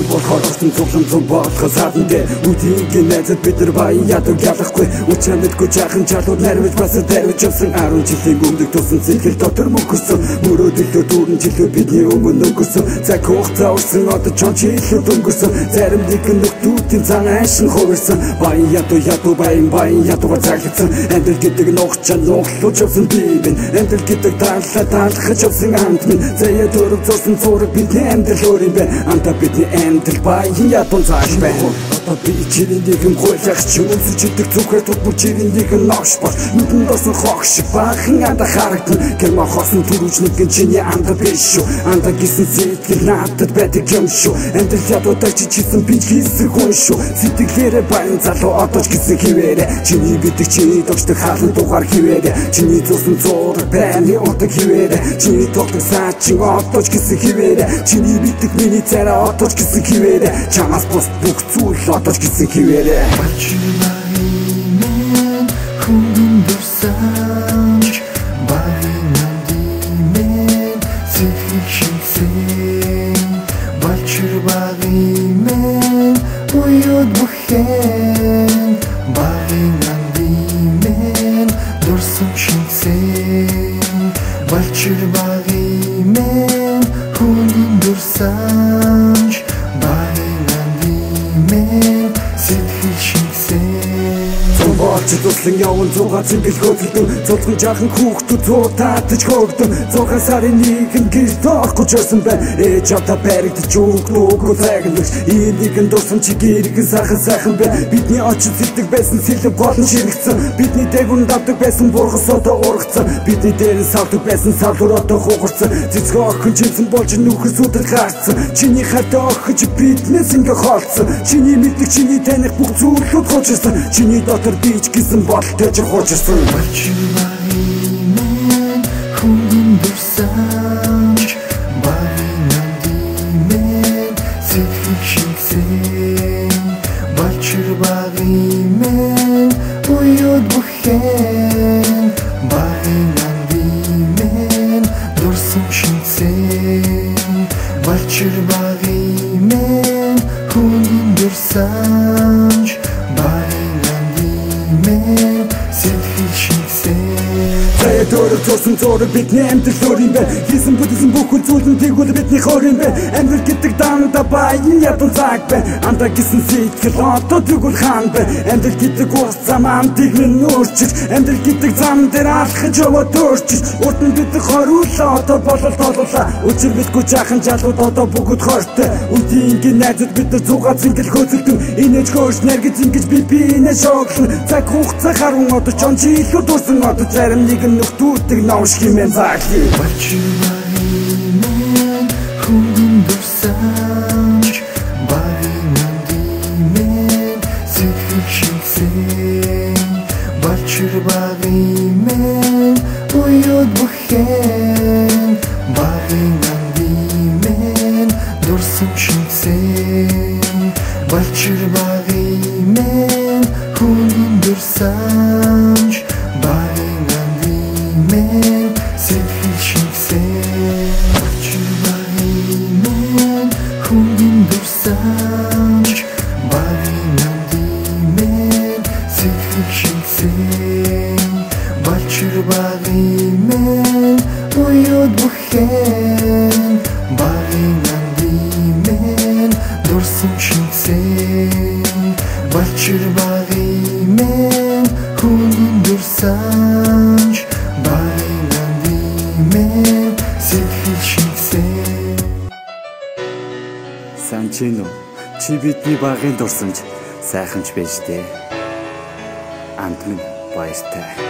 болохоор орсон цуглан зам болохоос гадна дээр үдийн найзад бид нар баян ядуу ялахгүй үчиндгүй жаахан чалууд нарвж бас дэрвж явсан 10 жилийн өмнөд тусан сэтгэл дотор мөнгөсөн мөрөөдөлөө дүүрэн жилөө бидний өмнө өнгөрсөн цаг хугацаа урсан одоо чонч илүү өнгөрсөн зарим нэг нөхдүүдийн цан ашин хувирсан баян ядуу баян ядуугаар цаглсан амьдрал гэдэг нухчаа нухлууч явсан би амьдрал гэдэг даалгаж явсан амт минь заяа дөрөв зурсан зураг бидний амьдрал өөр юм байна анда бидний амьдрал баян ядуу цааш байна одоо би чирийн нэгэн гойлах ч үнсэж чидэг зүгээр тутмар чирийн нэгэн ногш баш нүдэн досон хогш бахан анда харагдана гэрма хосон түрүүч нэгэн чиний анда биш шүү анда гисэн сэтгэл надад байдаг юм шүү амьдрал ядуутай чичсэн би хийсэн хүн шүү сэтгэлээрээ баян залуу одоо ч гисэн хിവэрэ чиний бидэг чиний догшдог хаалт дугаар хിവэрэ чиний зурсан зураг байны утаг хിвэрэ чиний тогтдог саачин одоо ч гисэн хിвэрэ чиний бидэг миний царай одоо ч гисэн хിвэрэ чамаас бус бүх зүйл одоо ч гисэн хിвэрэ хүндэн дурсамж баянан димэн сэтгэл шинсэн бачир багимэн уяд бүхэн баянан димэн дурсам шинсэн бачир багимэн хүндэн дурсамж баянан димэн сэтгэл шинсэн Борч туслан явсан зугаа цэнгэл хөдөлдөн цулган жаахан хүүхдүүд зуутаадж хөөгдөн 6 сарын нэгэн гэрт орохгүй байсан байна ээж авта баригдаж өгдөггүй цагнагч ийм нэгэн дурсан чи гэргэн сайхан байна бидний очиж зэдэг байсан сэлэг гол нь ширэгцэн бидний дээгүн давдаг байсан бургас одоо ургацсан бидний дээр савдаг байсан савлуур одоо хугарсан цэцгэн охин чимсэн болж нүхэр сүдэл гарцсан чиний хайртай охиж биднээс ингээ хоолцсон чиний мэддэг чиний таних бүх зүйлүүд хуучсан чиний дотор бич гисэн болтой ч хуучсан бачир багимэн хүндэн дурсамж баянан димэн сэтгэл шинсэн бачир багимэн уяд бүхэн баянан димэн дурсам шинсэн бачир багимэн хүндэн дурсамж баянан димэн сэтгэл шинсэн заяа дөрөв зурсан зураг бидний амьдрал өөр юм байна хийсэн бүтсэн бүх зүйлэн тэгвэл бидний хоор юм байна амьдрал гэдэг дандаа баян ядуу цаг байна анда гисэн сэтгэл одоо тэгвэл хаан байна амьдрал гэдэг ус зам амтыг минь өөрчилж амьдрал гэдэг зам дээр алхаж яваад өөрчилж урд нь бид хориулаа одоо болол толуулаа өчир бидгүй жаахан жалууд одоо бүгд хортой үдийн найзууд бид нар зугаа цэнгэл хөөцөлдөн инээж хөөш нэргэж ингэж би шоглон цаг хугацаа харун одоо чонч илүү дурсан одоо зарим нэгэн нөхдүүдийг новш хэмээн заахи бачир багимэн хүндэн дурсамж баянан димэн сэтгэл шинсэн бачир багимэн уяд бүхэн баянан димэн дурсам шинсэн бачир багимэн хүндэн дурсамж баянан димэн сэтгэл шинсэн бачир багимэн хүндэн дурсамж баянан димэн сэтгэл шинсэн бачир багимэн уяд бүхэн баянан димэн дурсам шинсэн бачир багимэн хүндэн дурсамж баянан димэн сэтгэл шинсэн сайн ч юм уу чи бидний багын дурсамж сайханч байж тээ амт минь баяртай